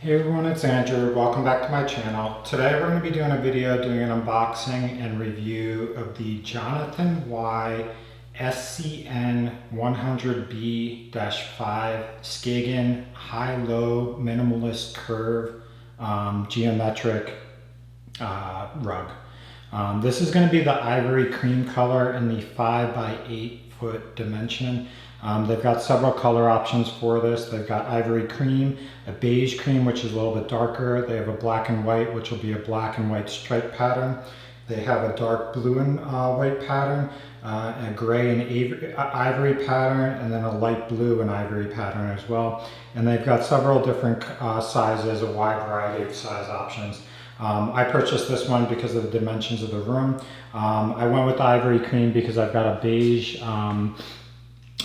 Hey everyone, it's Andrew. Welcome back to my channel. Today we're going to be doing a video doing an unboxing and review of the Jonathan Y SCN100B-5 Skagen high-low minimalist curve geometric rug. This is going to be the ivory cream color in the 5 by 8 foot dimension. They've got several color options for this. They've got ivory cream, a beige cream, which is a little bit darker. They have a black and white, which will be a black and white stripe pattern. They have a dark blue and white pattern, a gray and ivory pattern, and then a light blue and ivory pattern as well. And they've got several different sizes, a wide variety of size options. I purchased this one because of the dimensions of the room. I went with ivory cream because I've got a beige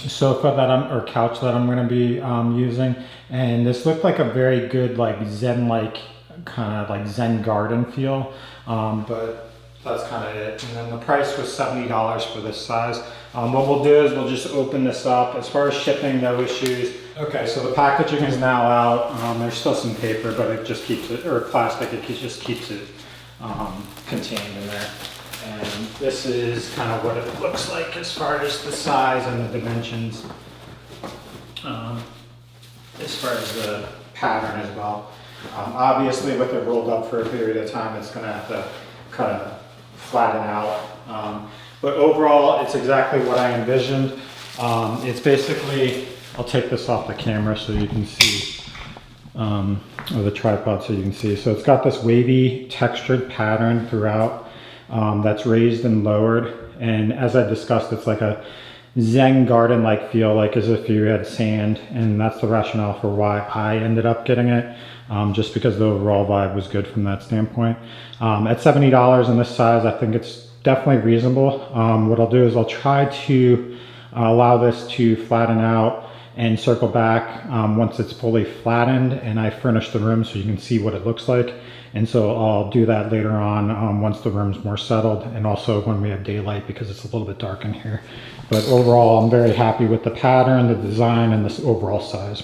sofa or couch that I'm going to be using, and this looked like a very good Zen kind of like Zen garden feel, but that's kind of it. And then the price was $70 for this size. What we'll do is we'll just open this up. As far as shipping, no issues. Okay, so the packaging is now out. There's still some paper, but it just keeps it, or plastic, it just keeps it contained in there. And this is kind of what it looks like as far as the size and the dimensions, as far as the pattern as well. Obviously with it rolled up for a period of time, it's going to have to kind of flatten out. But overall, it's exactly what I envisioned. It's basically, I'll take this off the camera so you can see, or the tripod so you can see. So it's got this wavy textured pattern throughout. That's raised and lowered, and as I discussed, it's like a Zen garden like feel, like as if you had sand, and that's the rationale for why I ended up getting it, just because the overall vibe was good from that standpoint. At $70 in this size, I think it's definitely reasonable. What I'll do is I'll try to allow this to flatten out and circle back once it's fully flattened and I furnish the room so you can see what it looks like. And so I'll do that later on once the room's more settled, and also when we have daylight, because it's a little bit dark in here. But overall, I'm very happy with the pattern, the design, and this overall size.